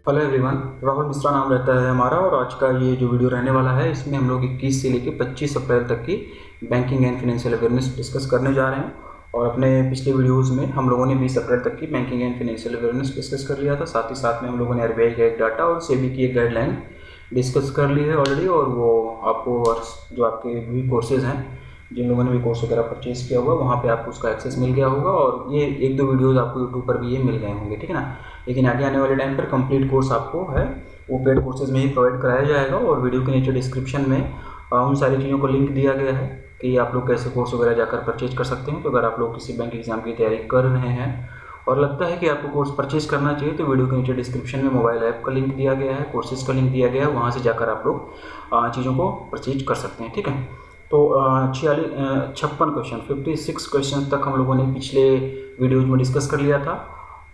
Hello everyone, Rahul Mishra नाम रहता है हमारा। और आज का ये जो वीडियो रहने वाला है इसमें हम लोग 21 से लेकर 25 अप्रैल तक की banking and financial awareness discuss करने जा रहे हैं। और अपने पिछले वीडियोस में हम लोगों ने 20 अप्रैल तक की banking and financial awareness discuss कर लिया था। साथ ही साथ में हम लोगों ने आरबीआई का एक डाटा और सेबी की एक गाइडलाइन डिस्कस कर ली है ऑलरेडी। और वो आपको जो आपके भी कोर्सेज़ हैं, जिन लोगों ने भी कोर्स वगैरह परचेज़ किया हुआ वहाँ पे आपको उसका एक्सेस मिल गया होगा। और ये एक दो वीडियोस आपको यूट्यूब पर भी ये मिल गए होंगे, ठीक है ना। लेकिन आगे आने वाले टाइम पर कंप्लीट कोर्स आपको है वो पेड कोर्सेज में ही प्रोवाइड कराया जाएगा। और वीडियो के नीचे डिस्क्रिप्शन में उन सारी चीज़ों को लिंक दिया गया है कि आप लोग कैसे कोर्स वगैरह जाकर परचेज कर सकते हैं। तो अगर आप लोग किसी बैंक एग्जाम की तैयारी कर रहे हैं और लगता है कि आपको कोर्स परचेज करना चाहिए तो वीडियो के नीचे डिस्क्रिप्शन में मोबाइल ऐप का लिंक दिया गया है, कोर्सेज का लिंक दिया गया है, वहाँ से जाकर आप लोग चीज़ों को परचेज कर सकते हैं, ठीक है। तो 56 क्वेश्चन 56 क्वेश्चन तक हम लोगों ने पिछले वीडियोज में डिस्कस कर लिया था।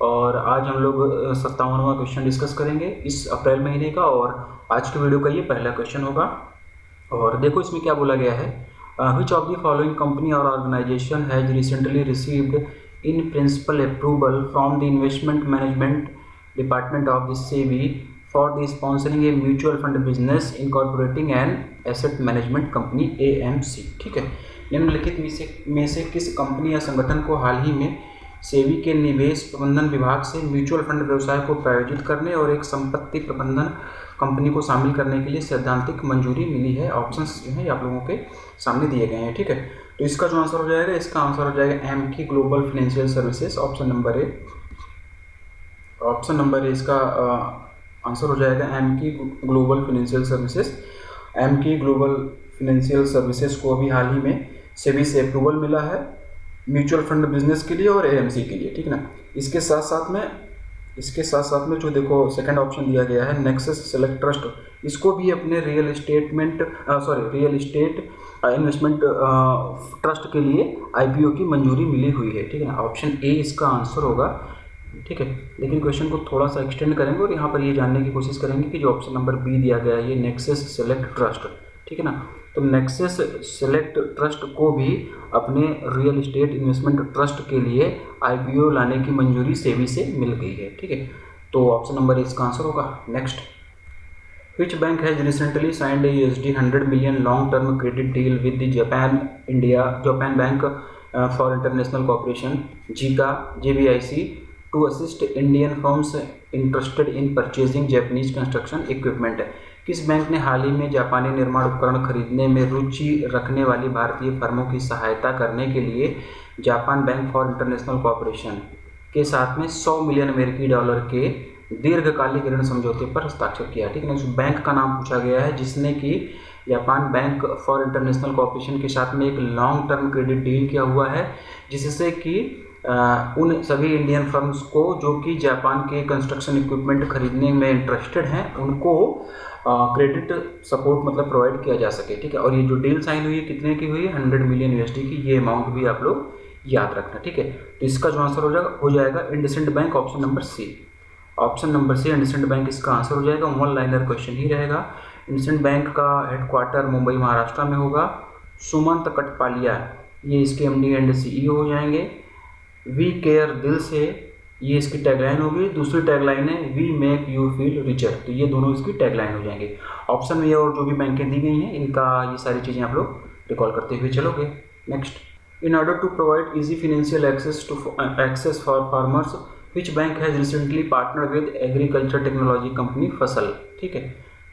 और आज हम लोग 57वां क्वेश्चन डिस्कस करेंगे इस अप्रैल महीने का। और आज के वीडियो का ये पहला क्वेश्चन होगा। और देखो इसमें क्या बोला गया है, which of the following company और organization has recently received in principle approval from the investment management department of the SEBI for the sponsoring a mutual fund business incorporating an asset management company AMC, ठीक है। निम्नलिखित में से किस company या संगठन को हाल ही में सेबी के निवेश प्रबंधन विभाग से म्यूचुअल फंड व्यवसाय को प्रायोजित करने और एक संपत्ति प्रबंधन कंपनी को शामिल करने के लिए सैद्धांतिक मंजूरी मिली है? ऑप्शंस जो है आप लोगों के सामने दिए गए हैं, ठीक है। तो इसका जो आंसर हो जाएगा, इसका आंसर हो जाएगा Emkay global financial services, option number A. Option number A इसका आंसर हो जाएगा Emkay global financial services. Emkay global financial services को अभी हाल ही में सेबी से अप्रूवल मिला है म्यूचुअल फंड बिजनेस के लिए और AMC के लिए, ठीक है ना। इसके साथ साथ में जो देखो सेकंड ऑप्शन दिया गया है नेक्सस सेलेक्ट ट्रस्ट, इसको भी अपने रियल एस्टेट इन्वेस्टमेंट ट्रस्ट के लिए IPO की मंजूरी मिली हुई है, ठीक है ना। ऑप्शन ए इसका आंसर होगा, ठीक है। लेकिन क्वेश्चन को थोड़ा सा एक्सटेंड करेंगे और यहाँ पर ये जानने की कोशिश करेंगे कि जो ऑप्शन नंबर बी दिया गया है ये नेक्सस सेलेक्ट ट्रस्ट, ठीक है ना। तो नेक्सस सेलेक्ट ट्रस्ट को भी अपने रियल एस्टेट इन्वेस्टमेंट ट्रस्ट के लिए IPO लाने की मंजूरी सेबी से मिल गई है, ठीक है। तो ऑप्शन नंबर इसका आंसर होगा। Next, which bank has recently signed a $100 million long term credit deal with the Japan Bank for International Cooperation JBIC to assist Indian firms interested in purchasing Japanese construction equipment? किस bank ने हाल ही में जापानी निर्माण उपकरण खरीदने में रुचि रखने वाली भारतीय फर्मों की सहायता करने के लिए Japan Bank for International Cooperation के साथ में $100 मिलियन के दीर्घकालिक ऋण समझौते पर हस्ताक्षर किया, ठीक है ना। उस बैंक का नाम पूछा गया है जिसने कि Japan Bank for International Cooperation के साथ में एक लॉन्ग टर्म क्रेडिट डील किया हुआ है, जिससे कि उन सभी इंडियन फर्म्स को जो कि जापान के कंस्ट्रक्शन इक्विपमेंट खरीदने में इंटरेस्टेड हैं उनको क्रेडिट सपोर्ट मतलब प्रोवाइड किया जा सके, ठीक है। और ये जो डील साइन हुई है कितने की हुई है? $100 मिलियन की। ये अमाउंट भी आप लोग याद रखना, ठीक है। तो इसका जो आंसर हो जाएगा IndusInd bank, option number C. Option number C IndusInd bank इसका आंसर हो जाएगा। वन लाइनर क्वेश्चन ही रहेगा। इंडसइंड बैंक का हेडक्वार्टर मुंबई महाराष्ट्र में होगा। सुमंत कटपालिया ये इसके MD एंड CEO हो जाएंगे। वी केयर दिल से ये इसकी टैगलाइन होगी। दूसरी टैगलाइन है we make you feel richer, तो ये दोनों इसकी टैगलाइन हो जाएंगे। ऑप्शन में और जो भी बैंकें दी गई हैं इनका ये सारी चीज़ें आप लोग रिकॉल करते हुए चलोगे। Next, in order to provide easy financial access for farmers which bank has recently partner with agriculture technology company Fasal, ठीक है।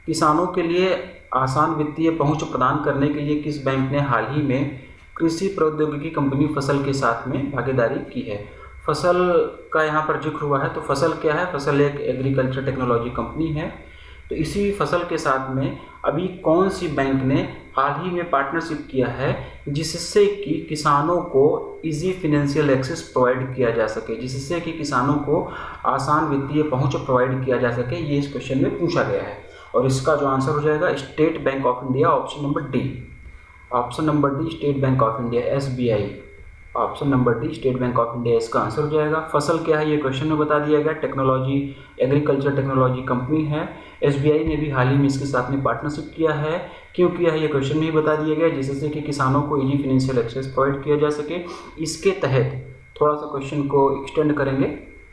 किसानों के लिए आसान वित्तीय पहुंच प्रदान करने के लिए किस बैंक ने हाल ही में कृषि प्रौद्योगिकी कंपनी फसल के साथ में भागीदारी की है? फसल का यहाँ पर जिक्र हुआ है, तो फसल क्या है? फसल एक एग्रीकल्चर टेक्नोलॉजी कंपनी है। तो इसी फसल के साथ में अभी कौन सी बैंक ने हाल ही में पार्टनरशिप किया है जिससे कि किसानों को इजी फाइनेंशियल एक्सेस प्रोवाइड किया जा सके, जिससे कि किसानों को आसान वित्तीय पहुंच प्रोवाइड किया जा सके? ये इस क्वेश्चन में पूछा गया है। और इसका जो आंसर हो जाएगा state bank of India, option number D. Option number D state bank of India SBI। Option number D state bank of India इसका आंसर हो जाएगा। फसल क्या है ये क्वेश्चन में बता दिया गया, टेक्नोलॉजी एग्रीकल्चर टेक्नोलॉजी कंपनी है। SBI ने भी हाल ही में इसके साथ में पार्टनरशिप किया है। क्यों किया है ये क्वेश्चन में ही बता दिया गया, जिससे कि किसानों को इजी फाइनेंशियल एक्सेस प्रोवाइड किया जा सके। इसके तहत थोड़ा सा क्वेश्चन को एक्सटेंड करेंगे,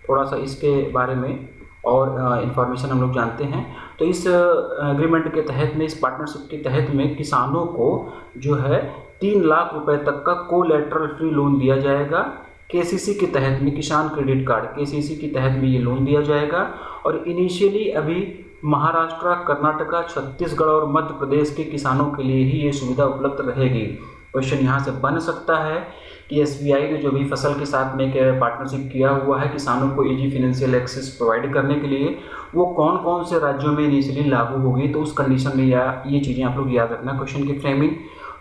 थोड़ा सा इसके बारे में और इन्फॉर्मेशन हम लोग जानते हैं। तो इस एग्रीमेंट के तहत में, इस पार्टनरशिप के तहत में किसानों को जो है 3 लाख रुपए तक का कोलैटरल फ्री लोन दिया जाएगा। केसीसी के तहत में, किसान क्रेडिट कार्ड केसीसी के तहत में ये लोन दिया जाएगा। और इनिशियली अभी महाराष्ट्र, कर्नाटका, छत्तीसगढ़ और मध्य प्रदेश के किसानों के लिए ही ये सुविधा उपलब्ध रहेगी। क्वेश्चन यहाँ से बन सकता है कि एसबीआई ने जो भी फसल के साथ में एक पार्टनरशिप किया हुआ है किसानों को इजी फाइनेंशियल एक्सेस प्रोवाइड करने के लिए, वो कौन कौन से राज्यों में इनिशियली लागू होगी। तो उस कंडीशन में ये चीज़ें आप लोग याद रखना। क्वेश्चन की फ्रेमिंग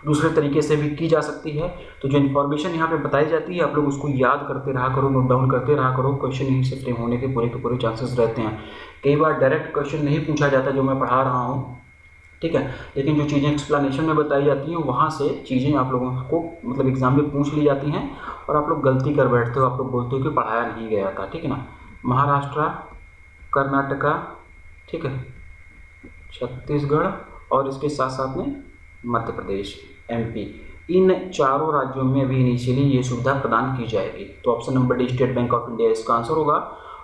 दूसरे तरीके से भी की जा सकती है। तो जो इन्फॉर्मेशन यहाँ पे बताई जाती है आप लोग उसको याद करते रहा करो, नोट डाउन करते रहा करो। क्वेश्चन यहीं से फ्रेम होने के पूरे चांसेस रहते हैं। कई बार डायरेक्ट क्वेश्चन नहीं पूछा जाता जो मैं पढ़ा रहा हूँ, ठीक है, लेकिन जो चीज़ें एक्सप्लेनेशन में बताई जाती हैं वहाँ से चीज़ें आप लोगों को मतलब एग्जाम में पूछ ली जाती हैं और आप लोग गलती कर बैठते हो, आप लोग बोलते हो कि पढ़ाया नहीं गया था, ठीक है ना। महाराष्ट्र, कर्नाटका, ठीक है, छत्तीसगढ़ और इसके साथ साथ में मध्य प्रदेश, एमपी, इन चारों राज्यों में अभी इनिशियली ये सुविधा प्रदान की जाएगी। तो option number D state bank of India इसका आंसर होगा।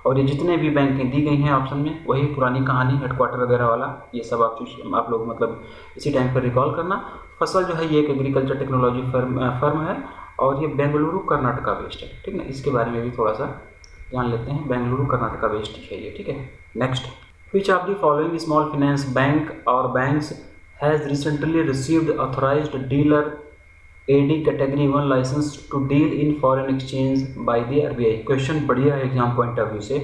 और ये जितने भी बैंकें दी गई हैं ऑप्शन में वही पुरानी कहानी, हेडक्वार्टर वगैरह वाला, ये सब आप लोग मतलब इसी टाइम पर रिकॉल करना। फसल जो है ये एक एग्रीकल्चर टेक्नोलॉजी फर्म है और ये बेंगलुरु कर्नाटका बेस्ड है, ठीक है ना। इसके बारे में भी थोड़ा सा जान लेते हैं। बेंगलुरु कर्नाटका बेस्ड है ये, ठीक है। Next, which of the following small finance bank और banks has recently received authorized dealer AD category 1 license to deal in foreign exchange by the RBI। Question बढ़िया है एग्जाम पॉइंट ऑफ व्यू से।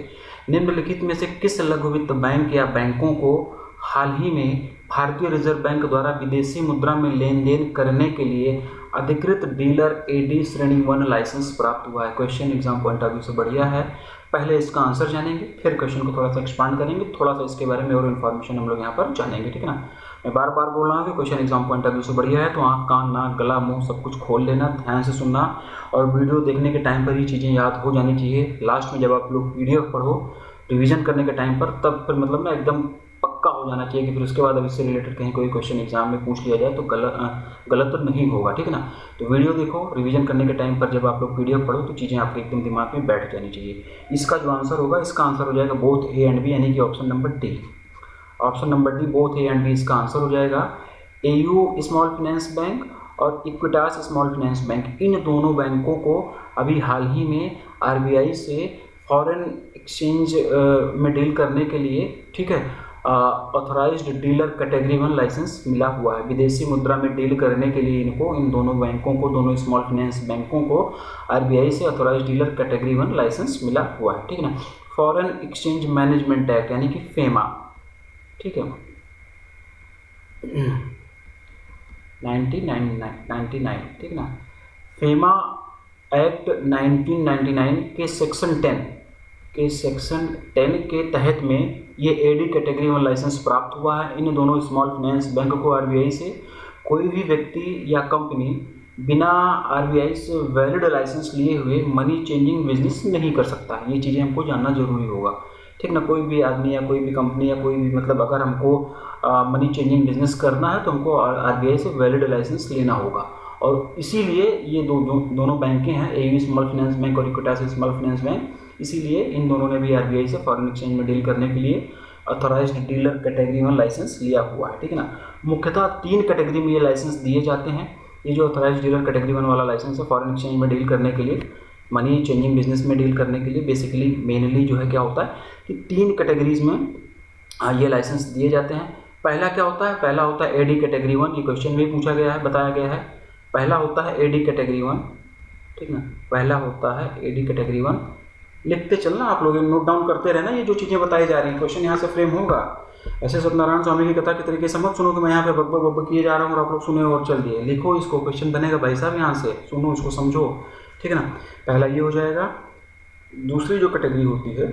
निम्नलिखित में से किस लघु वित्त बैंक या बैंकों को हाल ही में भारतीय रिजर्व बैंक द्वारा विदेशी मुद्रा में लेन देन करने के लिए अधिकृत डीलर AD श्रेणी 1 लाइसेंस प्राप्त हुआ है। Question exam point of view से बढ़िया है। पहले इसका आंसर जानेंगे, फिर क्वेश्चन को थोड़ा सा एक्सपांड करेंगे, थोड़ा सा इसके बारे में और इन्फॉर्मेशन हम लोग यहाँ पर जानेंगे, ठीक है ना। मैं बार बार बोल रहा हूँ कि question exam point of view से बढ़िया है, तो आँख, कान, नाक, गला, मुंह सब कुछ खोल लेना, ध्यान से सुनना और वीडियो देखने के टाइम पर ही चीज़ें याद हो जानी चाहिए। लास्ट में जब आप लोग PDF पढ़ो रिवीजन करने के टाइम पर, तब फिर मतलब ना एकदम पक्का हो जाना चाहिए कि फिर उसके बाद अब इससे रिलेटेड कहीं कोई क्वेश्चन एग्जाम में पूछ लिया जाए तो गलत तो नहीं होगा, ठीक है ना। तो वीडियो देखो, रिवीजन करने के टाइम पर जब आप लोग PDF पढ़ो तो चीज़ें आपके एकदम दिमाग में बैठ जानी चाहिए। इसका जो आंसर होगा, इसका आंसर हो जाएगा बोथ A एंड B, यानी कि option number D। Option number D, both A and B इसका आंसर हो जाएगा। AU स्मॉल फाइनेंस बैंक और इक्विटास स्मॉल फाइनेंस बैंक, इन दोनों बैंकों को अभी हाल ही में RBI से फॉरेन एक्सचेंज में डील करने के लिए, ठीक है, ऑथराइज्ड डीलर कैटेगरी 1 लाइसेंस मिला हुआ है। विदेशी मुद्रा में डील करने के लिए इनको, इन दोनों बैंकों को, दोनों स्मॉल फाइनेंस बैंकों को RBI से ऑथराइज्ड डीलर कैटेगरी 1 लाइसेंस मिला हुआ है, ठीक है ना। फॉरेन एक्सचेंज मैनेजमेंट एक्ट यानी कि फेमा, ठीक है, 1999, ठीक है ना। फेमा एक्ट 1999 के सेक्शन 10 के तहत में ये AD कैटेगरी 1 लाइसेंस प्राप्त हुआ है। इन दोनों स्मॉल फाइनेंस बैंक को RBI से कोई भी व्यक्ति या कंपनी बिना RBI से वैलिड लाइसेंस लिए हुए मनी चेंजिंग बिजनेस नहीं कर सकता। ये चीज़ें हमको जानना जरूरी होगा, ठीक ना। कोई भी आदमी या कोई भी कंपनी या कोई भी मतलब अगर हमको मनी चेंजिंग बिजनेस करना है तो हमको RBI से वैलिड लाइसेंस लेना होगा। और इसीलिए ये दोनों बैंकें हैं, AU स्मॉल फाइनेंस बैंक और इक्विटास स्मॉल फाइनेंस बैंक, इसीलिए इन दोनों ने भी RBI से फॉरेन एक्सचेंज में डील करने के लिए ऑथराइज्ड डीलर कैटेगरी 1 लाइसेंस लिया हुआ है, ठीक है ना। मुख्यतः 3 कैटेगरी में ये लाइसेंस दिए जाते हैं। ये जो ऑथराइज्ड डीलर कैटेगरी 1 वाला लाइसेंस है फॉरेन एक्सचेंज में डील करने के लिए, मनी चेंजिंग बिजनेस में डील करने के लिए, बेसिकली मेनली जो है क्या होता है कि 3 कैटेगरीज में ये लाइसेंस दिए जाते हैं। पहला क्या होता है, पहला होता है AD कैटेगरी 1, ये क्वेश्चन में पूछा गया है, बताया गया है। पहला होता है AD कैटेगरी 1, ठीक ना, पहला होता है AD कैटेगरी 1। लिखते चलना आप लोग, नोट डाउन करते रहना ये जो चीज़ें बताई जा रही हैं, क्वेश्चन यहाँ से फ्रेम होगा। ऐसे सत्यनारायण स्वामी की कथा के तरीके से मत सुनो कि मैं यहाँ पे बब्बर किए जा रहा हूँ और आप लोग सुने और चल दिए। लिखो इसको, क्वेश्चन बनेगा भाई साहब, यहाँ से सुनो इसको, समझो, ठीक है ना। पहला ये हो जाएगा। दूसरी जो कैटेगरी होती है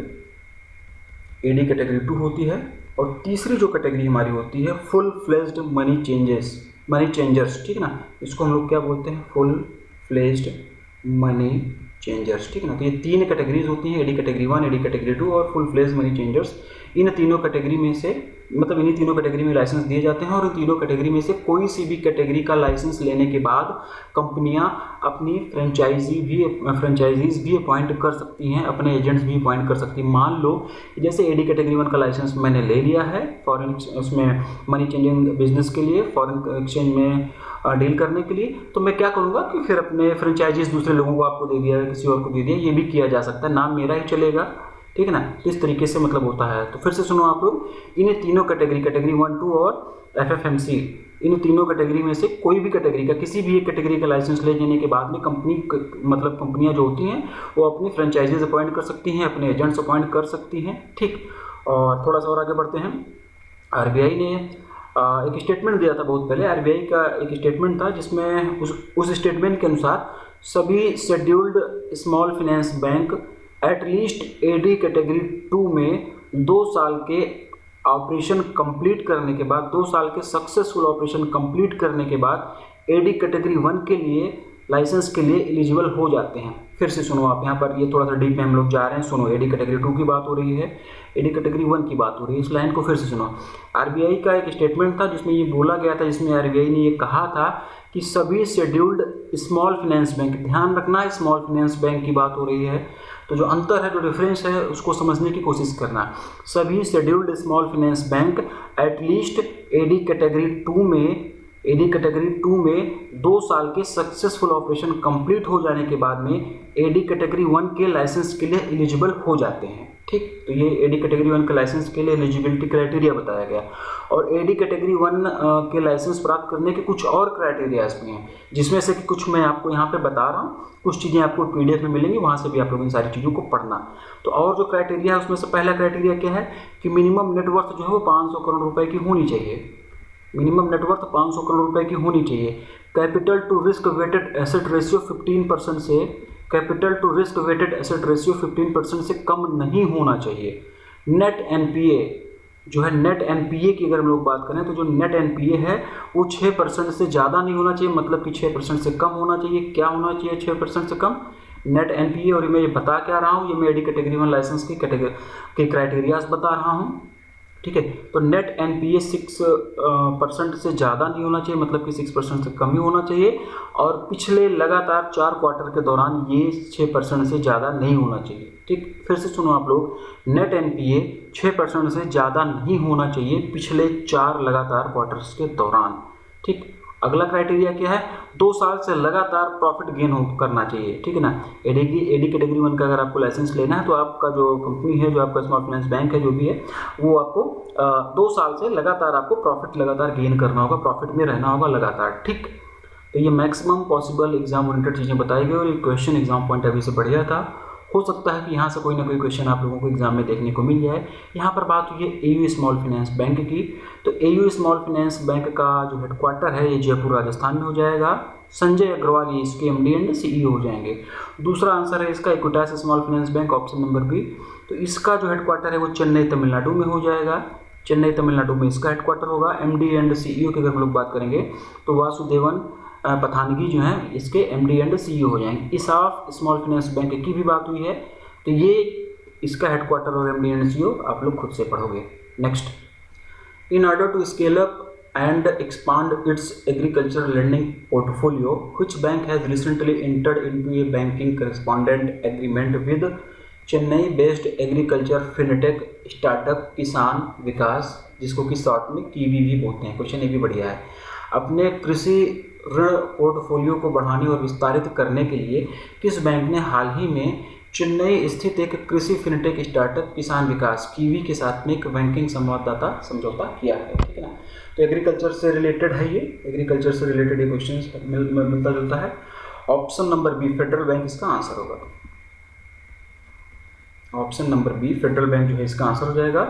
AD कैटेगरी 2 होती है, और तीसरी जो कैटेगरी हमारी होती है फुल फ्लेज्ड मनी चेंजर्स, ठीक है ना। इसको हम लोग क्या बोलते हैं, फुल फ्लेज्ड मनी चेंजर्स, ठीक है ना। तो ये 3 कैटेगरीज होती हैं, AD कैटेगरी 1, AD कैटेगरी 2 और फुल फ्लेज्ड मनी चेंजर्स। इन तीनों कैटेगरी में से मतलब इन्हीं तीनों कैटेगरी में लाइसेंस दिए जाते हैं और इन तीनों कैटेगरी में से कोई सी भी कैटेगरी का लाइसेंस लेने के बाद कंपनियां अपनी फ्रेंचाइजीज भी अपॉइंट कर सकती हैं, अपने एजेंट्स भी अपॉइंट कर सकती हैं। मान लो जैसे एडी कैटेगरी 1 का लाइसेंस मैंने ले लिया है फॉरेन उसमें मनी चेंजिंग बिजनेस के लिए, फॉरेन एक्सचेंज में डील करने के लिए, तो मैं क्या करूँगा कि फिर अपने फ्रेंचाइजीज दूसरे लोगों को आपको दे दिया, किसी और को दे दिया, ये भी किया जा सकता है, नाम मेरा ही चलेगा, ठीक है ना। इस तरीके से मतलब होता है। तो फिर से सुनो आप लोग, इन तीनों कैटेगरी 1, 2 और FFMC, इन तीनों कैटेगरी में से कोई भी कैटेगरी का, किसी भी एक कैटेगरी का लाइसेंस ले जाने के बाद में कंपनियां जो होती हैं वो अपनी फ्रेंचाइजीज अपॉइंट कर सकती हैं, अपने एजेंट्स अपॉइंट कर सकती हैं, ठीक। और थोड़ा सा और आगे बढ़ते हैं। RBI ने एक स्टेटमेंट दिया था बहुत पहले, RBI का एक स्टेटमेंट था जिसमें उस स्टेटमेंट के अनुसार सभी scheduled small finance bank at least AD category 2 में 2 साल के ऑपरेशन कंप्लीट करने के बाद, 2 साल के सक्सेसफुल ऑपरेशन कंप्लीट करने के बाद AD कैटेगरी 1 के लिए लाइसेंस के लिए एलिजिबल हो जाते हैं। फिर से सुनो आप, यहाँ पर ये थोड़ा सा डीप में हम लोग जा रहे हैं। सुनो, AD कैटेगरी 2 की बात हो रही है, AD कैटेगरी 1 की बात हो रही है। इस लाइन को फिर से सुनो। RBI का एक स्टेटमेंट था जिसमें ये बोला गया था, जिसमें RBI ने ये कहा था कि सभी शेड्यूल्ड स्मॉल फाइनेंस बैंक, ध्यान रखना स्मॉल फाइनेंस बैंक की बात हो रही है, तो जो अंतर है, जो डिफरेंस है, उसको समझने की कोशिश करना। सभी scheduled small finance bank at least AD category 2 में 2 साल के सक्सेसफुल ऑपरेशन कंप्लीट हो जाने के बाद में AD कैटेगरी 1 के लाइसेंस के लिए एलिजिबल हो जाते हैं, ठीक। तो ये AD कैटेगरी 1 के लाइसेंस के लिए एलिजिबिलिटी क्राइटेरिया बताया गया। और AD कैटेगरी 1 के लाइसेंस प्राप्त करने के कुछ और क्राइटेरियाज भी हैं, जिसमें से कि कुछ मैं आपको यहाँ पे बता रहा हूँ, कुछ चीज़ें आपको PDF में मिलेंगी, वहाँ से भी आप लोग इन सारी चीज़ों को पढ़ना। तो और जो क्राइटेरिया है उसमें से पहला क्राइटेरिया क्या है कि मिनिमम नेटवर्थ जो है वो 500 करोड़ रुपए की होनी चाहिए। मिनिमम नेटवर्थ 500 करोड़ रुपए की होनी चाहिए। Capital to risk weighted asset ratio 15% से, capital to risk weighted asset ratio 15% से कम नहीं होना चाहिए। नेट NPA जो है, नेट NPA की अगर हम लोग बात करें तो जो नेट NPA है वो 6% से ज़्यादा नहीं होना चाहिए, मतलब कि 6% से कम होना चाहिए। क्या होना चाहिए 6% से कम? Net NPA। और मैं ये बता क्या रहा हूँ, ये मैं AD कैटेगरी 1 लाइसेंस की क्राइटेरियाज बता रहा हूँ, ठीक है। तो नेट NPA 6% से ज़्यादा नहीं होना चाहिए, मतलब कि 6% से कम ही होना चाहिए। और पिछले लगातार 4 क्वार्टर के दौरान ये 6% से ज़्यादा नहीं होना चाहिए, ठीक। फिर से सुनो आप लोग, नेट NPA 6% से ज़्यादा नहीं होना चाहिए पिछले 4 लगातार क्वार्टर्स के दौरान, ठीक। अगला क्राइटेरिया क्या है? 2 साल से लगातार प्रॉफिट गेन करना चाहिए, ठीक है ना। AD कैटेगरी 1 का अगर आपको लाइसेंस लेना है तो आपका जो कंपनी है, जो आपका स्मॉल फाइनेंस बैंक है, जो भी है, वो आपको 2 साल से लगातार आपको प्रॉफिट लगातार गेन करना होगा, प्रॉफिट में रहना होगा लगातार, ठीक। तो ये मैक्सिमम पॉसिबल एग्जाम ओरिएंटेड चीज़ें बताई गई और ये question exam point of view से बढ़िया था। हो सकता है कि यहाँ से कोई ना कोई क्वेश्चन आप लोगों को एग्जाम में देखने को मिल जाए। यहाँ पर बात हुई है AU स्मॉल फाइनेंस बैंक की। तो AU स्मॉल फाइनेंस बैंक का जो हेडक्वार्टर है ये जयपुर राजस्थान में हो जाएगा। संजय अग्रवाल ये इसके MD एंड CEO हो जाएंगे। दूसरा आंसर है इसका Equitas small finance bank, option number B। तो इसका जो हेडक्वार्टर है वो चेन्नई तमिलनाडु में हो जाएगा। चेन्नई तमिलनाडु में इसका हेडक्वार्टर होगा। MD एंड CEO की अगर हम लोग बात करेंगे तो वासुदेवन पथानगी जो है इसके MD एंड CEO हो जाएंगे। इसाफ स्मॉल फाइनेंस बैंक की भी बात हुई है, तो ये इसका हेडक्वार्टर और MD एंड CEO आप लोग खुद से पढ़ोगे। Next, in order to scale up and expand its agricultural lending portfolio, which bank has recently entered into a banking correspondent agreement with Chennai-based agriculture fintech startup किसान विकास, जिसको कि short में kiwi भी बोलते हैं। क्वेश्चन ये भी बढ़िया है। अपने कृषि ऋण पोर्टफोलियो को बढ़ाने और विस्तारित करने के लिए किस बैंक ने हाल ही में चेन्नई स्थित एक कृषि फिनटेक स्टार्टअप किसान विकास कीवी के साथ में एक बैंकिंग समझौता किया है, ठीक है ना। तो एग्रीकल्चर से रिलेटेड है ये, एग्रीकल्चर से रिलेटेड ये क्वेश्चन मिलता जुलता है। Option number B federal bank इसका आंसर होगा। Option number B federal bank जो है इसका आंसर हो जाएगा।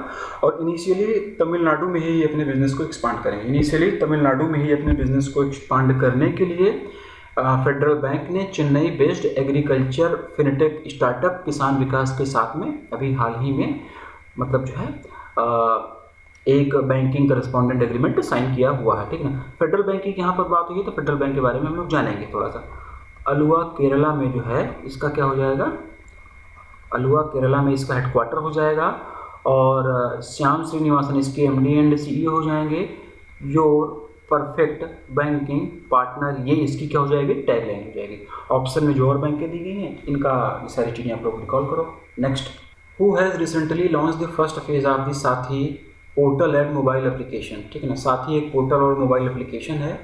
और इनिशियली तमिलनाडु में ही अपने बिजनेस को एक्सपांड करेंगे। इनिशियली तमिलनाडु में ही अपने बिजनेस को एक्सपांड करने के लिए फेडरल बैंक ने Chennai based agriculture fintech startup किसान विकास के साथ में अभी हाल ही में मतलब जो है एक बैंकिंग करस्पॉन्डेंट एग्रीमेंट साइन किया हुआ है, ठीक है ना। फेडरल बैंक की यहाँ पर बात हुई है तो फेडरल बैंक के बारे में हम लोग जानेंगे थोड़ा सा। अलुवा केरला में जो है इसका क्या हो जाएगा, अलुवा केरला में इसका हेडक्वार्टर हो जाएगा। और श्याम श्रीनिवासन इसके MD एंड CEO हो जाएंगे। योर परफेक्ट बैंकिंग पार्टनर, ये इसकी क्या हो जाएगी, टैगलाइन हो जाएगी। ऑप्शन में जो और बैंकें दी गई हैं इनका ये सारी चीज़ें आप लोग रिकॉल करो। Next, who has recently launch the first phase of the साथी पोर्टल एंड मोबाइल एप्लीकेशन, ठीक है ना। साथी एक पोर्टल और मोबाइल एप्लीकेशन है,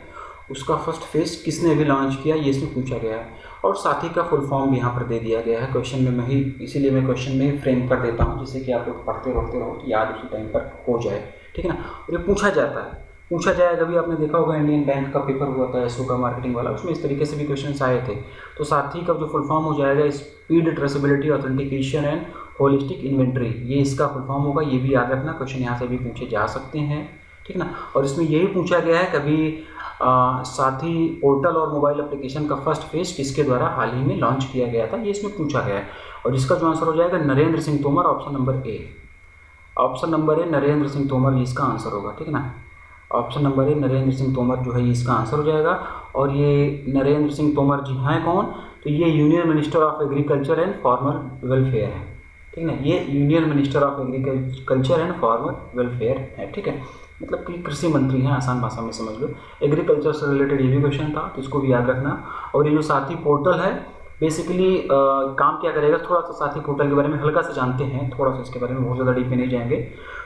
उसका फर्स्ट फेज किसने अभी लॉन्च किया, ये इसमें पूछा गया है। और साथी का फुल फॉर्म भी यहाँ पर दे दिया गया है क्वेश्चन में, इसीलिए मैं क्वेश्चन में ही फ्रेम कर देता हूँ, जिससे कि आप लोग पढ़ते रहो तो याद उसी टाइम पर हो जाए, ठीक है ना। और ये पूछा जाएगा भी। आपने देखा होगा इंडियन बैंक का पेपर हुआ था एसओ का मार्केटिंग वाला, उसमें इस तरीके से भी क्वेश्चन आए थे। तो साथी का जो फुल फॉर्म हो जाएगा speed traceability authentication and holistic inventory, ये इसका फुल फॉर्म होगा। ये भी याद रखना, क्वेश्चन यहाँ से भी पूछे जा सकते हैं, ठीक ना। और इसमें यही पूछा गया है कभी साथी पोर्टल और मोबाइल एप्लीकेशन का फर्स्ट फेज किसके द्वारा हाल ही में लॉन्च किया गया था, ये इसमें पूछा गया है। और इसका जो आंसर हो जाएगा Narendra Singh Tomar, option number A Narendra Singh Tomar, ये इसका आंसर होगा, ठीक है ना। Option number A Narendra Singh Tomar जो है ये इसका आंसर हो जाएगा। और ये नरेंद्र सिंह तोमर जी हैं कौन, तो ये union minister of agriculture and farmer welfare है, ठीक है ना। ये union minister of agriculture and farmer welfare है, ठीक है, मतलब कि कृषि मंत्री हैं, आसान भाषा में समझ लो। एग्रीकल्चर से रिलेटेड ये भी क्वेश्चन था, तो इसको भी याद रखना। और ये जो साथी पोर्टल है बेसिकली काम क्या करेगा, थोड़ा सा साथी पोर्टल के बारे में हल्का सा जानते हैं, थोड़ा सा इसके बारे में बहुत ज़्यादा डीप में नहीं जाएंगे।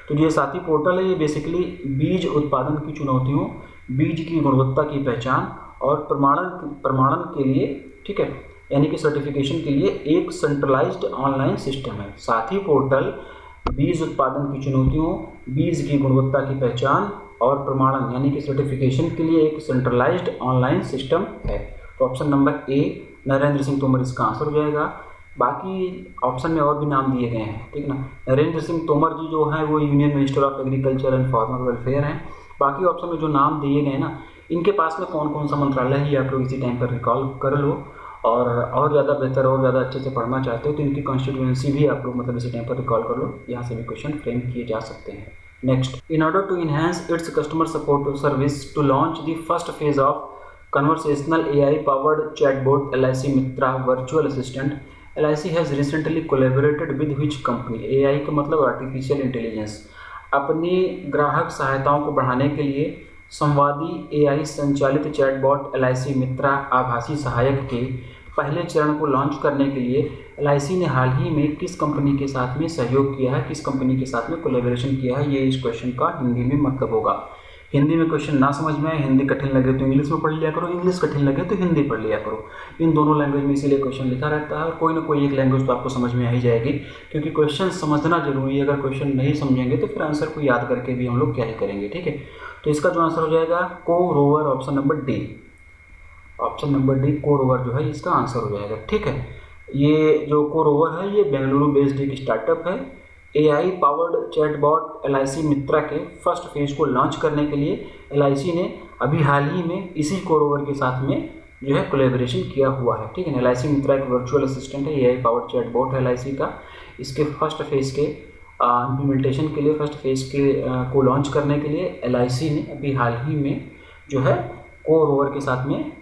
तो ये साथी पोर्टल है, ये बेसिकली बीज उत्पादन की चुनौतियों, बीज की गुणवत्ता की पहचान और प्रमाणन के लिए, ठीक है, यानी कि सर्टिफिकेशन के लिए एक सेंट्रलाइज्ड ऑनलाइन सिस्टम है। साथी पोर्टल बीज उत्पादन की चुनौतियों, बीज की गुणवत्ता की पहचान और प्रमाणन यानी कि सर्टिफिकेशन के लिए एक सेंट्रलाइज्ड ऑनलाइन सिस्टम है। तो option number A Narendra Singh Tomar इसका आंसर हो जाएगा। बाकी ऑप्शन में और भी नाम दिए गए हैं, ठीक ना। नरेंद्र सिंह तोमर जी जो हैं वो union minister of agriculture and farmer welfare हैं। बाकी ऑप्शन में जो नाम दिए गए ना, इनके पास में कौन कौन सा मंत्रालय है ये आप लोग इसी टाइम पर रिकॉल कर लो। और ज़्यादा बेहतर और ज़्यादा अच्छे से पढ़ना चाहते हो तो इनकी कॉन्स्टिट्यूएंसी भी आप लोग मतलब इसी टाइम पर रिकॉल कर लो, यहाँ से भी क्वेश्चन फ्रेम किए जा सकते हैं। Next, in order to enhance its customer support service to launch the first phase of conversational AI powered chatbot LIC Mitra virtual assistant, LIC has recently collaborated with which company? AI का मतलब artificial intelligence. अपनी ग्राहक सहायताओं को बढ़ाने के लिए संवादी AI संचालित chatbot LIC मित्रा आभासी सहायक के पहले चरण को लॉन्च करने के लिए LIC ने हाल ही में किस कंपनी के साथ में सहयोग किया है, किस कंपनी के साथ में कोलैबोरेशन किया है, ये इस क्वेश्चन का हिंदी में मतलब होगा। हिंदी में क्वेश्चन ना समझ में आए, हिंदी कठिन लगे तो इंग्लिश में पढ़ लिया करो, इंग्लिश कठिन लगे तो हिंदी पढ़ लिया करो। इन दोनों लैंग्वेज में इसीलिए क्वेश्चन लिखा रहता है और कोई ना कोई एक लैंग्वेज तो आपको समझ में आ ही जाएगी, क्योंकि क्वेश्चन समझना जरूरी है। अगर क्वेश्चन नहीं समझेंगे तो फिर आंसर को याद करके भी हम लोग क्या ही करेंगे, ठीक है। तो इसका जो आंसर हो जाएगा को rover, option number D. Option number D को रोवर जो है इसका आंसर हो जाएगा, ठीक है। ये जो को रोवर है ये बेंगलुरु बेस्ड एक स्टार्टअप है। AI पावर्ड चैटबॉट LIC मित्रा के फर्स्ट फेज को लॉन्च करने के लिए LIC ने अभी हाल ही में इसी कोरोवर के साथ में जो है कोलैबोरेशन किया हुआ है, ठीक है। LIC मित्रा एक वर्चुअल असिस्टेंट है, AI पावर्ड चैटबॉट है LIC का। इसके फर्स्ट फेज के इम्प्लीमेंटेशन के लिए, फर्स्ट फेज के को लॉन्च करने के लिए LIC ने अभी हाल ही में जो है कोरोवर के साथ में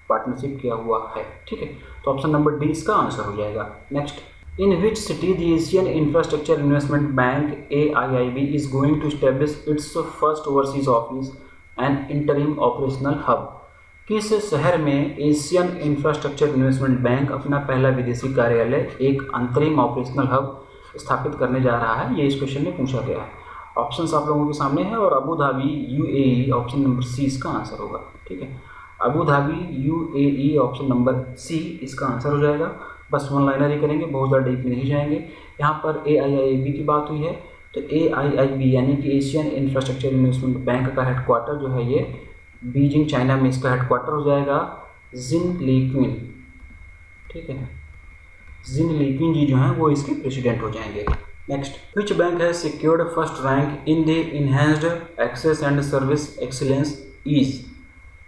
पार्टनरशिप किया हुआ है, ठीक है। तो ऑप्शन नंबर डी इसका आंसर हो जाएगा। Next, in which city the Asian Infrastructure Investment Bank AIIB is going to establish its first overseas office and interim operational hub? किस शहर में एशियन इंफ्रास्ट्रक्चर इन्वेस्टमेंट बैंक अपना पहला विदेशी कार्यालय, एक अंतरिम ऑपरेशनल हब स्थापित करने जा रहा है, ये इस क्वेश्चन में पूछा गया है। ऑप्शंस आप लोगों के सामने है और Abu Dhabi UAE, option number C इसका आंसर होगा, ठीक है। Abu Dhabi UAE, option number C इसका आंसर हो जाएगा। बस वन लाइनर ही करेंगे, बहुत ज़्यादा डीप में नहीं जाएंगे। यहाँ पर AIIB की बात हुई है तो AIIB यानी कि एशियन इंफ्रास्ट्रक्चर इन्वेस्टमेंट बैंक का हेडक्वार्टर जो है ये बीजिंग चाइना में इसका हेडक्वार्टर हो जाएगा जिनलीक्विन, ठीक है। जिनलीक्विन जी जो हैं वो इसके प्रेसिडेंट हो जाएंगे। Next, which bank has secured first rank in the enhanced access and service excellence ease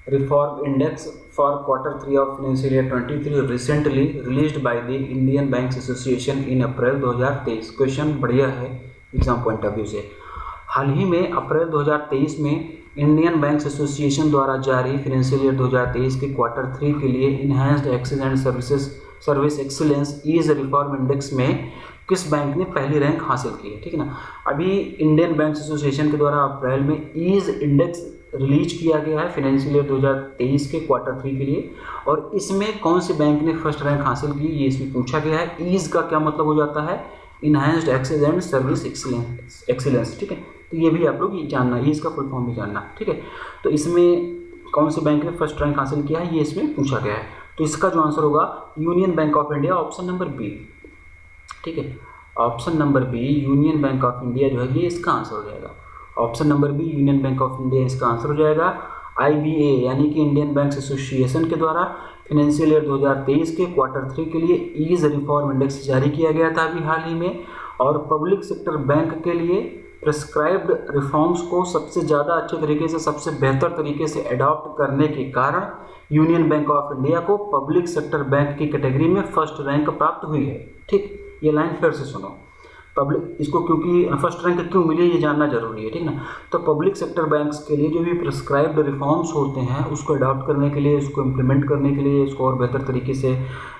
Reform Index for Q3 of Financial Year 23 recently released by the Indian Banks Association in April 2023। Question बढ़िया है exam point of view से। हाल ही में अप्रैल 2023 में Indian banks association द्वारा जारी financial year 2023 के Q3 के लिए enhanced access and service excellence ease reform index में किस बैंक ने पहली रैंक हासिल की है, ठीक है ना। अभी इंडियन बैंक्स एसोसिएशन के द्वारा अप्रैल में ईज इंडेक्स रिलीज किया गया है फाइनेंशियल ईयर 2023 के क्वार्टर 3 के लिए, और इसमें कौन से बैंक ने फर्स्ट रैंक हासिल की ये इसमें पूछा गया है। ईज का क्या मतलब हो जाता है, enhanced access and service excellence, ठीक है। तो ये भी आप लोग जानना, ईज का फुल फॉर्म भी जानना, ठीक है। तो इसमें कौन से बैंक ने फर्स्ट रैंक हासिल किया है ये इसमें पूछा गया है। तो इसका जो आंसर होगा union bank of India, option number B, ठीक है। Option number B union bank of India जो है ये इसका आंसर हो जाएगा। Option number B union bank of India इसका आंसर हो जाएगा। IBA यानी कि इंडियन बैंक्स एसोसिएशन के द्वारा फाइनेंशियल ईयर 2023 के क्वार्टर 3 के लिए ईज रिफॉर्म इंडेक्स जारी किया गया था अभी हाल ही में, और पब्लिक सेक्टर बैंक के लिए प्रिस्क्राइब्ड रिफॉर्म्स को सबसे ज़्यादा अच्छे तरीके से, सबसे बेहतर तरीके से अडॉप्ट करने के कारण यूनियन बैंक ऑफ इंडिया को पब्लिक सेक्टर बैंक की कैटेगरी में फर्स्ट रैंक प्राप्त हुई है, ठीक। ये लाइन फिर से सुनो, पब्लिक इसको क्योंकि फर्स्ट रैंक क्यों मिली ये जानना जरूरी है, ठीक ना। तो पब्लिक सेक्टर बैंक्स के लिए जो भी प्रिस्क्राइब्ड रिफॉर्म्स होते हैं उसको अडॉप्ट करने के लिए, उसको इम्प्लीमेंट करने के लिए, उसको और बेहतर तरीके से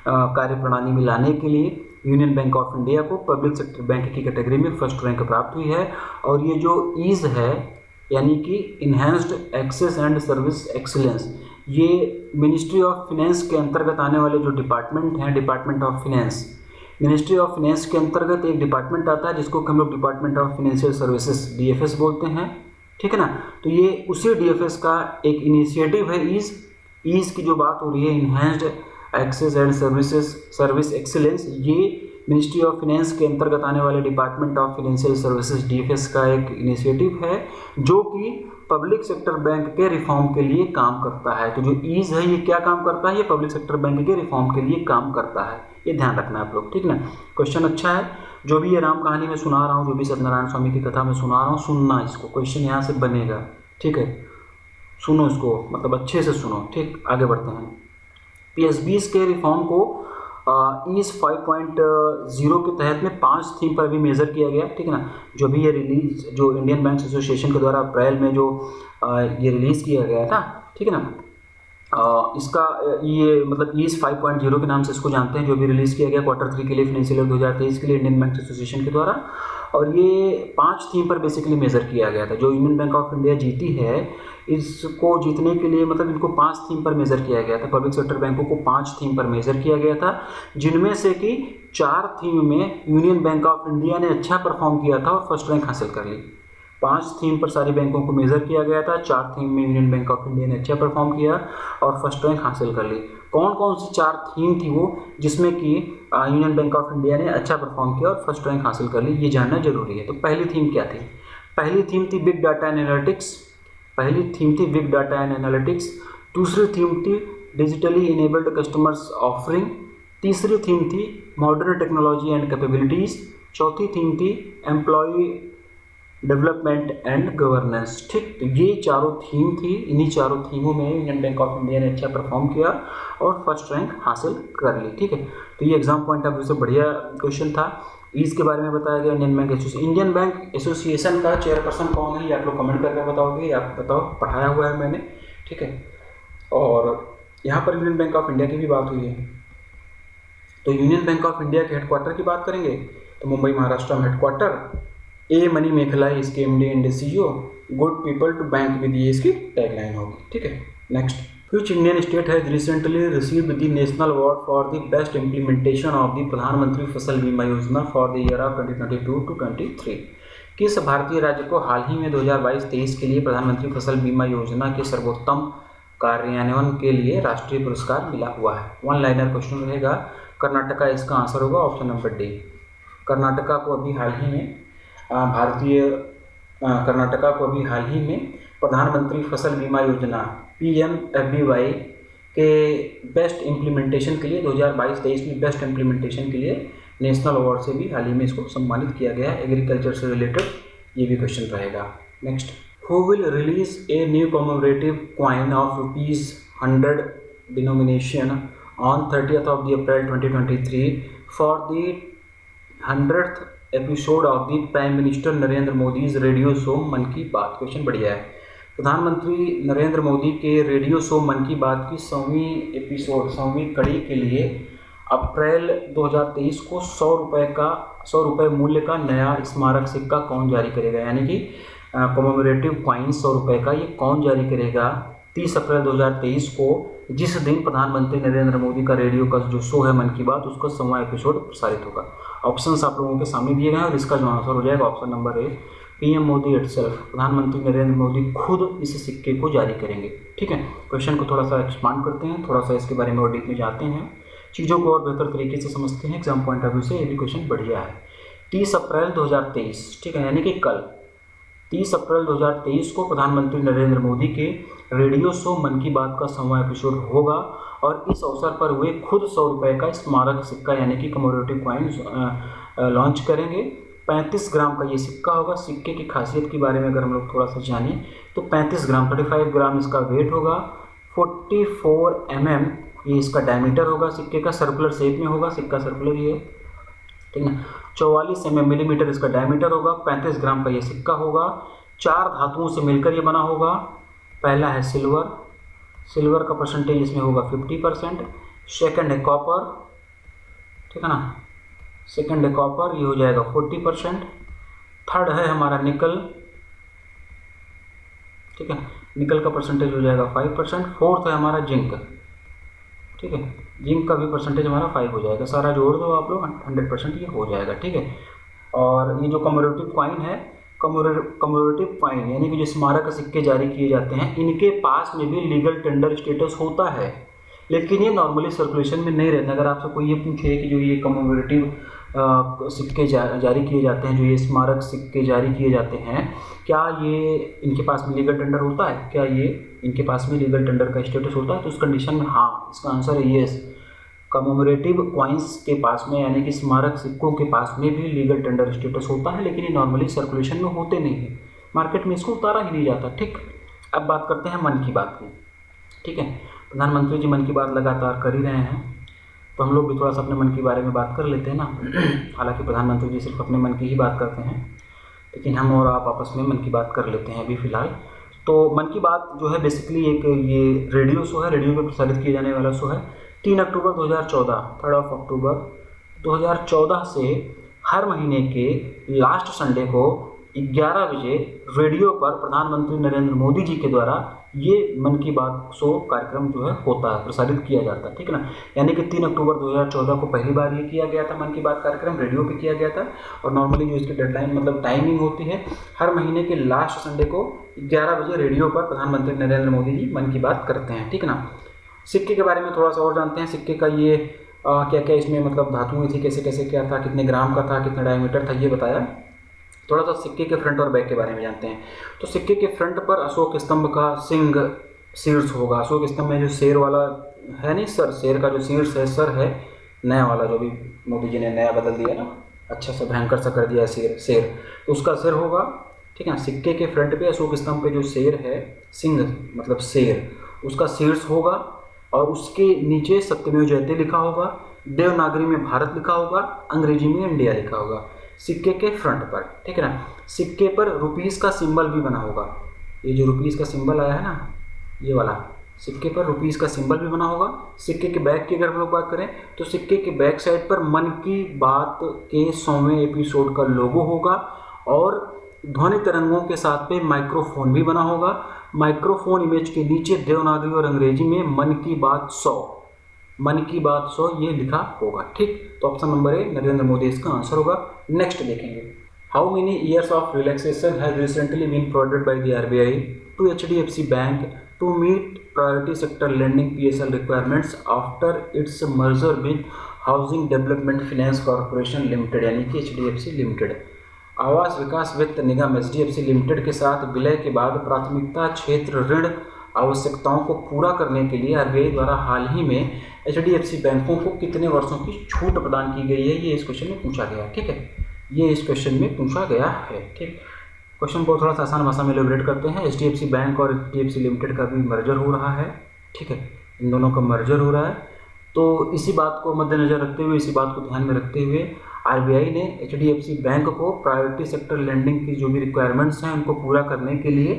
कार्य प्रणाली में लाने के लिए यूनियन बैंक ऑफ इंडिया को पब्लिक सेक्टर बैंक की कैटेगरी में फर्स्ट रैंक प्राप्त हुई है। और ये जो ईज है यानी कि enhanced access and service excellence, ये मिनिस्ट्री ऑफ फाइनेंस के अंतर्गत आने वाले जो डिपार्टमेंट हैं, department of finance, ministry of finance के अंतर्गत एक डिपार्टमेंट आता है जिसको हम लोग department of financial services DFS बोलते हैं, ठीक है ना। तो ये उसी DFS का एक इनिशिएटिव है ईज की जो बात हो रही है, enhanced access and service excellence, ये मिनिस्ट्री ऑफ फाइनेंस के अंतर्गत आने वाले department of financial services DFS का एक इनिशिएटिव है जो कि पब्लिक सेक्टर बैंक के रिफॉर्म के लिए काम करता है। तो जो ईज है ये क्या काम करता है, ये पब्लिक सेक्टर बैंक के रिफॉर्म के लिए काम करता है, ये ध्यान रखना है आप लोग, ठीक ना। क्वेश्चन अच्छा है, जो भी ये राम कहानी में सुना रहा हूँ, जो भी सत्यनारायण स्वामी की कथा में सुना रहा हूँ, सुनना इसको, क्वेश्चन यहाँ से बनेगा, ठीक है। सुनो इसको, मतलब अच्छे से सुनो, ठीक। आगे बढ़ते हैं। PSBs के रिफॉर्म को ईज 5.0 के तहत में 5 थीम पर भी मेजर किया गया, ठीक है ना। जो भी ये रिलीज, जो इंडियन बैंक्स एसोसिएशन के द्वारा अप्रैल में जो ये रिलीज़ किया गया था, ठीक है ना, इसका ये मतलब ईज 5.0 के नाम से इसको जानते हैं, जो भी रिलीज़ किया गया क्वार्टर 3 के लिए फाइनेंशियल ईयर 2023 के लिए इंडियन बैंक्स एसोसिएशन के द्वारा। और ये 5 थीम पर बेसिकली मेजर किया गया था। जो यूनियन बैंक ऑफ इंडिया जीती है, इसको जीतने के लिए मतलब इनको 5 थीम पर मेजर किया गया था। पब्लिक सेक्टर बैंकों को 5 थीम पर मेजर किया गया था, जिनमें से कि 4 थीम में यूनियन बैंक ऑफ इंडिया ने अच्छा परफॉर्म किया था और फर्स्ट रैंक हासिल कर ली। 5 थीम पर सारी बैंकों को मेजर किया गया था, 4 थीम में यूनियन बैंक ऑफ इंडिया ने अच्छा परफॉर्म किया और फर्स्ट रैंक हासिल कर ली। कौन कौन सी 4 थीम थी वो जिसमें कि यूनियन बैंक ऑफ इंडिया ने अच्छा परफॉर्म किया और फर्स्ट रैंक हासिल कर ली, ये जानना जरूरी है। तो पहली थीम क्या थी? पहली थीम थी बिग डाटा एंड एनालिटिक्स, पहली थीम थी बिग डाटा एंड एनालिटिक्स। दूसरी थीम थी डिजिटली इनेबल्ड कस्टमर्स ऑफरिंग। तीसरी थीम थी मॉडर्न टेक्नोलॉजी एंड कैपेबिलिटीज़। चौथी थीम थी एम्प्लॉय डेवलपमेंट एंड गवर्नेंस, ठीक। तो ये चारों थीम थी, इन्हीं चारों थीमों में यूनियन बैंक ऑफ इंडिया ने अच्छा परफॉर्म किया और फर्स्ट रैंक हासिल कर ली, ठीक है। तो ये एग्जाम पॉइंट ऑफ व्यू से बढ़िया क्वेश्चन था। ईज के बारे में बताया गया। इंडियन बैंक एसोसिएशन का चेयरपर्सन कौन है ये आप लोग कमेंट करके बताओगे, आप बताओ, पढ़ाया हुआ है मैंने, ठीक है। और यहाँ पर यूनियन बैंक ऑफ इंडिया की भी बात हुई है। तो यूनियन बैंक ऑफ इंडिया के हेडक्वार्टर की बात करेंगे तो मुंबई महाराष्ट्र में हेडक्वार्टर, ए मनी मेखला इसके MD and CEO, good people to bank with, ये इसकी टैगलाइन होगी, ठीक है। Next, which Indian state has recently received the national award for the best implementation of the Pradhan Mantri Fasal Bima Yojana for the year of 2022 to 23? किस भारतीय राज्य को हाल ही में 2022-23 के लिए प्रधानमंत्री फसल बीमा योजना के सर्वोत्तम कार्यान्वयन के लिए राष्ट्रीय पुरस्कार मिला हुआ है? 1 लाइनर क्वेश्चन रहेगा। कर्नाटका इसका आंसर होगा, ऑप्शन नंबर डी। कर्नाटका को अभी हाल ही में कर्नाटका को अभी हाल ही में प्रधानमंत्री फसल बीमा योजना PMFBY के बेस्ट इम्प्लीमेंटेशन के लिए 2022-23 में बेस्ट इम्प्लीमेंटेशन के लिए नेशनल अवार्ड से भी हाल ही में इसको सम्मानित किया गया है। एग्रीकल्चर से रिलेटेड ये भी क्वेश्चन रहेगा। Next, who will release a new commemorative coin of ₹100 denomination on 30th of April 2023 for the 100th episode of the prime minister Narendra Modi's radio show मन की बात। क्वेश्चन बढ़िया है। प्रधानमंत्री नरेंद्र मोदी के रेडियो शो मन की बात की 100वीं एपिसोड, 100वीं कड़ी के लिए अप्रैल 2023 को 100 रुपये मूल्य का नया स्मारक सिक्का कौन जारी करेगा, यानी कि कॉमेमोरेटिव कॉइन 100 रुपये का, ये कौन जारी करेगा 30 अप्रैल 2023 को, जिस दिन प्रधानमंत्री नरेंद्र मोदी का रेडियो का जो शो है मन की बात, उसका 100वां एपिसोड प्रसारित होगा। ऑप्शंस आप लोगों के सामने दिए गए हैं और इसका जो आंसर हो जाएगा ऑप्शन नंबर ए, पीएम मोदी इटसेल्फ, प्रधानमंत्री नरेंद्र मोदी खुद इस सिक्के को जारी करेंगे। ठीक है, क्वेश्चन को थोड़ा सा एक्सपांड करते हैं, थोड़ा सा इसके बारे में और डीप में जाते हैं, चीज़ों को और बेहतर तरीके से समझते हैं। एग्जाम पॉइंट ऑफ व्यू से ये भी क्वेश्चन बढ़िया है। 30 अप्रैल 2023, ठीक है, यानी कि कल 30 अप्रैल 2023 को प्रधानमंत्री नरेंद्र मोदी के रेडियो शो मन की बात का 100वां एपिसोड होगा और इस अवसर पर वे खुद 100 रुपये का स्मारक सिक्का यानी कि कमोमेरेटिव कॉइन लॉन्च करेंगे। 35 ग्राम का ये सिक्का होगा। सिक्के की खासियत के बारे में अगर हम लोग थोड़ा सा जानें तो 35 ग्राम 35 ग्राम इसका वेट होगा, 44 mm ये इसका डायमीटर होगा, सिक्के का सर्कुलर शेप में होगा, सिक्का सर्कुलर ही है, ठीक है। 44 मिलीमीटर इसका डायमीटर होगा, 35 ग्राम का ये सिक्का होगा। 4 धातुओं से मिलकर ये बना होगा। पहला है सिल्वर, सिल्वर का परसेंटेज इसमें होगा 50%। सेकंड है कॉपर, ठीक है ना, सेकंड है कॉपर, ये हो जाएगा 40%। थर्ड है हमारा निकल, ठीक है, निकल का परसेंटेज हो जाएगा 5%। फोर्थ है हमारा जिंक, ठीक है, जिंक का भी परसेंटेज हमारा 5 हो जाएगा। सारा जोड़ दो आप लोग 100% ये हो जाएगा, ठीक है। और ये जो कमोमेरेटिव कॉइन है, कमोमेरेटिव कॉइन यानी कि जो स्मारक सिक्के जारी किए जाते हैं, इनके पास में भी लीगल टेंडर स्टेटस होता है, लेकिन ये नॉर्मली सर्कुलेशन में नहीं रहता। अगर आपसे कोई ये पूछे कि जो ये कमोमेरेटिव सिक्के जारी किए जाते हैं, जो ये स्मारक सिक्के जारी किए जाते हैं, क्या ये इनके पास में लीगल टेंडर होता है, क्या ये इनके पास में लीगल टेंडर का स्टेटस होता है, तो उस कंडीशन में हाँ, इसका आंसर है येस। कमोमेरेटिव कॉइन्स के पास में यानी कि स्मारक सिक्कों के पास में भी लीगल टेंडर स्टेटस होता है, लेकिन ये नॉर्मली सर्कुलेशन में होते नहीं है, मार्केट में इसको उतारा ही नहीं जाता। ठीक, अब बात करते हैं मन की बात की। ठीक है, प्रधानमंत्री जी मन की बात लगातार कर ही रहे हैं, तो हम लोग भी थोड़ा सा अपने मन के बारे में बात कर लेते हैं ना। हालांकि प्रधानमंत्री जी सिर्फ अपने मन की ही बात करते हैं, लेकिन हम और आप आपस में मन की बात कर लेते हैं अभी फ़िलहाल। तो मन की बात जो है बेसिकली एक ये रेडियो शो है, रेडियो में प्रसारित किया जाने वाला शो है। 3 अक्टूबर 2014, 3 अक्टूबर 2014 से हर महीने के लास्ट संडे को 11 बजे रेडियो पर प्रधानमंत्री नरेंद्र मोदी जी के द्वारा ये मन की बात शो कार्यक्रम जो है होता है, प्रसारित किया जाता है। ठीक है ना, यानी कि 3 अक्टूबर 2014 को पहली बार ये किया गया था, मन की बात कार्यक्रम रेडियो पे किया गया था। और नॉर्मली जो इसकी डेडलाइन मतलब टाइमिंग होती है, हर महीने के लास्ट संडे को 11 बजे रेडियो पर प्रधानमंत्री नरेंद्र मोदी जी मन की बात करते हैं। ठीक है ना, सिक्के के बारे में थोड़ा सा और जानते हैं। सिक्के का ये क्या क्या इसमें मतलब धातुएं थी, कैसे कैसे क्या था, कितने ग्राम का था, कितना डायमीटर था, ये बताया। थोड़ा सा सिक्के के फ्रंट और बैक के बारे में जानते हैं। तो सिक्के के फ्रंट पर अशोक स्तंभ का सिंह शीर्ष होगा। अशोक स्तंभ में जो शेर वाला है नहीं सर, शेर का जो शीर्ष है, सर है नया वाला, जो भी मोदी जी ने नया बदल दिया ना, अच्छा सा भयंकर सा कर दिया है शेर, तो उसका सिर होगा। ठीक है, सिक्के के फ्रंट पे अशोक स्तंभ पे जो शेर है, सिंह मतलब शेर, उसका शीर्ष होगा और उसके नीचे सत्यमेव जयते लिखा होगा, देवनागरी में भारत लिखा होगा, अंग्रेजी में इंडिया लिखा होगा सिक्के के फ्रंट पर। ठीक है ना, सिक्के पर रुपीस का सिंबल भी बना होगा। ये जो रुपीस का सिंबल आया है ना, ये वाला, सिक्के पर रुपीस का सिंबल भी बना होगा। सिक्के के बैक की अगर हम लोग बात करें तो सिक्के के बैक साइड पर मन की बात के 100वें एपिसोड का लोगो होगा और ध्वनि तरंगों के साथ पे माइक्रोफोन भी बना होगा। माइक्रोफोन इमेज के नीचे देवनागरी और अंग्रेजी में मन की बात 100, मन की बात 100 ये लिखा होगा। ठीक, तो option number A Narendra Modi इसका आंसर होगा। नेक्स्ट देखेंगे, how many years of relaxation has recently been provided by the RBI to HDFC bank to meet priority sector lending PSL requirements after its merger with housing development finance corporation limited यानी कि HDFC limited. आवास विकास वित्त निगम HDFC limited के साथ विलय के बाद प्राथमिकता क्षेत्र ऋण आवश्यकताओं को पूरा करने के लिए आरबीआई द्वारा हाल ही में एचडीएफसी बैंकों को कितने वर्षों की छूट प्रदान की गई है, ये इस क्वेश्चन में पूछा गया है। ठीक है, ये इस क्वेश्चन में पूछा गया है। ठीक, क्वेश्चन को थोड़ा सा आसान भाषा में इलैबोरेट करते हैं। एचडीएफसी बैंक और एचडीएफसी लिमिटेड का भी मर्जर हो रहा है। ठीक है, इन दोनों का मर्जर हो रहा है, तो इसी बात को मद्देनजर रखते हुए, इसी बात को ध्यान में रखते हुए आरबीआई ने एचडीएफसी बैंक को प्रायोरिटी सेक्टर लेंडिंग की जो भी रिक्वायरमेंट्स हैं उनको पूरा करने के लिए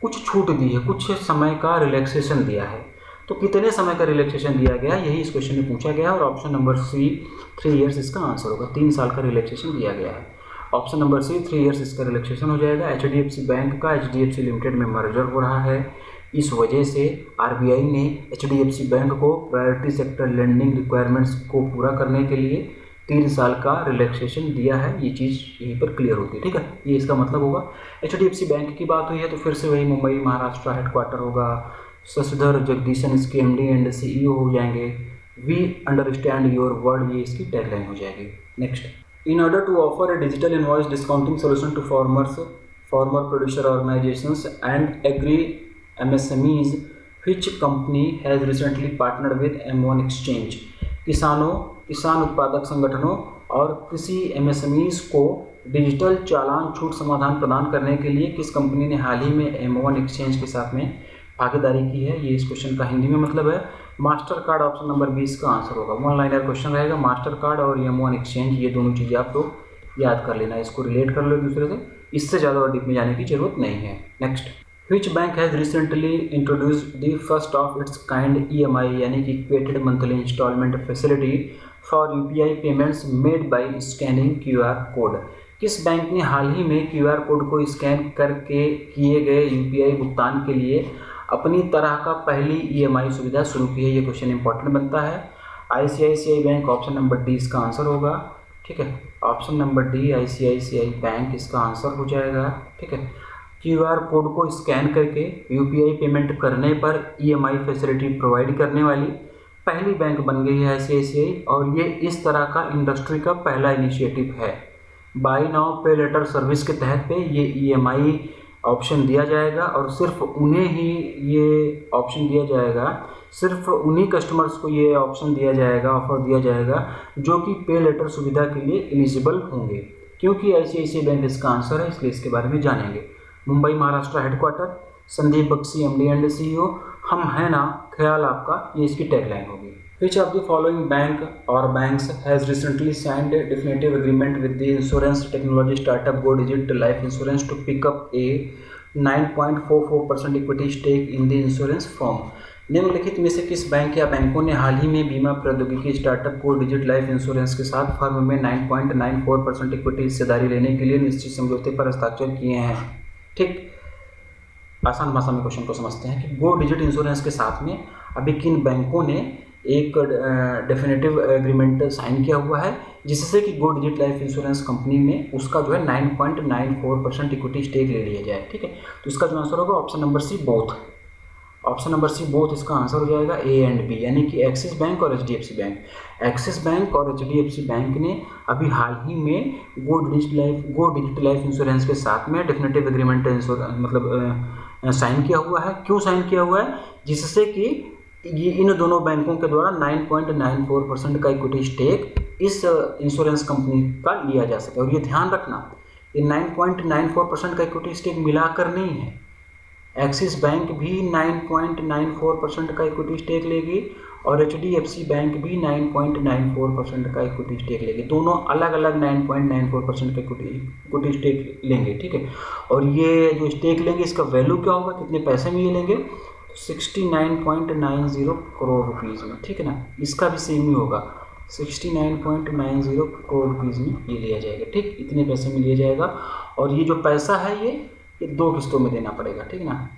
कुछ छूट दी है, कुछ समय का रिलैक्सेशन दिया है। तो कितने समय का रिलैक्सेशन दिया गया, यही इस क्वेश्चन में पूछा गया है। और ऑप्शन नंबर सी 3 ईयर्स इसका आंसर होगा। 3 साल का रिलैक्सेशन दिया गया है। ऑप्शन नंबर सी 3 ईयर्स इसका रिलैक्सेशन हो जाएगा। HDFC बैंक का HDFC लिमिटेड में मर्जर हो रहा है, इस वजह से RBI ने HDFC बैंक को प्रायोरिटी सेक्टर लेंडिंग रिक्वायरमेंट्स को पूरा करने के लिए 3 साल का रिलैक्सेशन दिया है। ये चीज़ यहीं पर क्लियर होती है, ठीक है। ये इसका मतलब होगा। HDFC बैंक की बात हुई है तो फिर से वही मुंबई महाराष्ट्र हेडक्वार्टर होगा। शशिधर जगदीशन इसके MD एंड CEO हो जाएंगे। वी अंडरस्टैंड योर वर्ड, ये इसकी टैगलाइन हो जाएगी। Next, in order to offer a digital invoice discounting solution to farmer producer organisations and agri MSMEs, which company has recently partnered with M1 Exchange? किसान उत्पादक संगठनों और कृषि MSMEs को डिजिटल चालान छूट समाधान प्रदान करने के लिए किस कंपनी ने हाल ही में M1 एक्सचेंज के साथ में भागीदारी की है? ये इस क्वेश्चन का हिंदी में मतलब है मास्टर कार्ड। ऑप्शन नंबर 20 का आंसर होगा। 1 लाइनर क्वेश्चन रहेगा। मास्टर कार्ड और M1 एक्सचेंज, ये दोनों चीज़ें आप लोग याद कर लेना, इसको रिलेट कर लो एक दूसरे से, इससे ज़्यादा और डीप में जाने की जरूरत नहीं है। Next, Which bank has recently introduced the first of its kind EMI यानी कि Equated Monthly Installment Facility for UPI payments made by scanning QR code? किस बैंक ने हाल ही में QR कोड को स्कैन करके किए गए UPI भुगतान के लिए अपनी तरह का पहली EMI सुविधा शुरू की है? ये क्वेश्चन इंपॉर्टेंट बनता है। ICICI bank, option number D इसका आंसर होगा, ठीक है। Option number D ICICI bank इसका आंसर हो जाएगा, ठीक है। QR कोड को स्कैन करके UPI पेमेंट करने पर EMI फैसिलिटी प्रोवाइड करने वाली पहली बैंक बन गई है ICICI, और ये इस तरह का इंडस्ट्री का पहला इनिशिएटिव है। बाय नाउ पे लेटर सर्विस के तहत पे ये EMI ऑप्शन दिया जाएगा और सिर्फ उन्हें ही ये ऑप्शन दिया जाएगा, सिर्फ उन्हीं कस्टमर्स को ये ऑप्शन दिया जाएगा, ऑफर दिया जाएगा जो कि पे लेटर सुविधा के लिए एलिजिबल होंगे। क्योंकि ICICI बैंक इसका आंसर है, इसलिए इसके बारे में जानेंगे। Mumbai Maharashtra headquarter, Sandeep Bakhshi MD and CEO, हम है ना ख्याल आपका, ये इसकी टैगलाइन होगी। Which of the following bank or banks has recently signed a definitive agreement with the insurance technology startup Go Digit Life Insurance to pick up a 9.44% equity stake in the insurance firm? निम्नलिखित में से किस bank या बैंकों ने हाल ही में बीमा प्रौद्योगिकी स्टार्टअप गो डिजिट लाइफ इंश्योरेंस के साथ फर्म में 9.94% इक्विटी हिस्सेदारी लेने के लिए निश्चित समझौते पर हस्ताक्षर किए हैं? ठीक, आसान भाषा में क्वेश्चन को समझते हैं कि गो डिजिट इंश्योरेंस के साथ में अभी किन बैंकों ने एक डेफिनेटिव एग्रीमेंट साइन किया हुआ है, जिससे कि गो डिजिट लाइफ इंश्योरेंस कंपनी में उसका जो है 9.94% इक्विटी स्टेक ले लिया जाए, ठीक है। तो इसका जो आंसर होगा option number C both. Option number C both इसका आंसर हो जाएगा A एंड B, यानी कि एक्सिस बैंक और HDFC बैंक। एक्सिस बैंक और HDFC बैंक ने अभी हाल ही में गो डिजिट लाइफ इंश्योरेंस के साथ में डेफिनेटिव एग्रीमेंट मतलब साइन किया हुआ है। क्यों साइन किया हुआ है? जिससे कि ये इन दोनों बैंकों के द्वारा 9.94% का इक्विटी स्टेक इस इंश्योरेंस कंपनी का लिया जा सके। और ये ध्यान रखना, ये 9.94% का इक्विटी स्टेक मिलाकर नहीं है। एक्सिस बैंक भी 9.94% का इक्विटी स्टेक लेगी और HDFC बैंक भी 9.94% का इक्विटी स्टेक लेगी। दोनों अलग अलग 9.94% का इक्विटी स्टेक लेंगे, ठीक है। और ये जो स्टेक लेंगे इसका वैल्यू क्या होगा, कितने पैसे में ये लेंगे? 69.90 करोड़ रुपीज़ में, ठीक है ना। इसका भी सेम ही होगा, 69.90 करोड़ रुपीज़ में ये लिया जाएगा, ठीक। इतने पैसे में लिया जाएगा और ये जो पैसा है ये 2 किस्तों में देना पड़ेगा, ठीक है ना।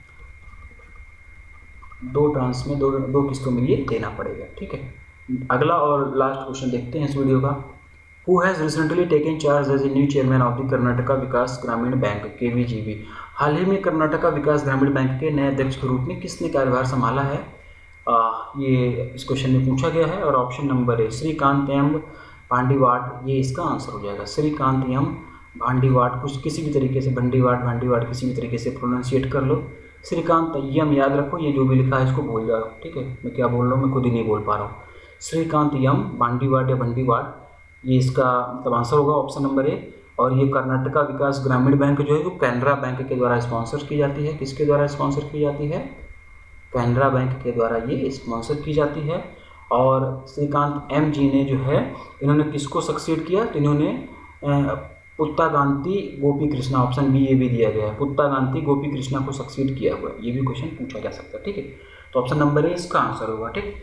2 ट्रांस में 2 किस्तों में ये देना पड़ेगा, ठीक है। अगला और लास्ट क्वेश्चन देखते हैं इस वीडियो का। Who has recently taken charge as a new chairman of the Karnataka Vikas Grameena bank KVGB? हाल ही में कर्नाटका विकास ग्रामीण बैंक के नए अध्यक्ष के रूप में किसने कार्यभार संभाला है? ये इस क्वेश्चन में पूछा गया है। और option number A Srikanth M Bhandiwad, ये इसका आंसर हो जाएगा। श्रीकांत एम भांडीवाट, कुछ किसी भी तरीके से भांडीवाट किसी भी तरीके से प्रोनाउंसिएट कर लो। श्रीकांत यम याद रखो, ये जो भी लिखा है इसको भूल जाओ, ठीक है। मैं क्या बोल रहा हूँ मैं खुद ही नहीं बोल पा रहा हूँ। श्रीकांत यम भांडीवाट या भंडीवाट, ये इसका मतलब आंसर होगा ऑप्शन नंबर ए। और ये कर्नाटका विकास ग्रामीण बैंक जो है वो कैनरा बैंक के द्वारा स्पॉन्सर की जाती है। किसके द्वारा स्पॉन्सर की जाती है? कैनरा बैंक के द्वारा ये स्पॉन्सर की जाती है। और श्रीकांत एम जी ने जो है इन्होंने किसको सक्सीड किया? तो इन्होंने पुत्ताकांति गोपी कृष्णा, ऑप्शन बी ये भी दिया गया है, पुत्ताकांति गोपी कृष्णा को सक्सीड किया हुआ है, ये भी क्वेश्चन पूछा जा सकता है। ठीक है, तो ऑप्शन नंबर ए इसका आंसर होगा। ठीक,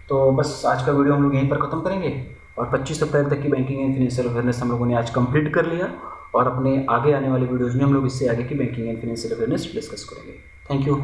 तो बस आज का वीडियो हम लोग यहीं पर ख़त्म करेंगे और 25 अप्रैल तक की बैंकिंग एंड फाइनेंशियल अवेयरनेस हम लोगों ने आज कंप्लीट कर लिया और अपने आगे आने वाले वीडियोज़ में हम लोग इससे आगे की banking and financial awareness discuss करेंगे। Thank you.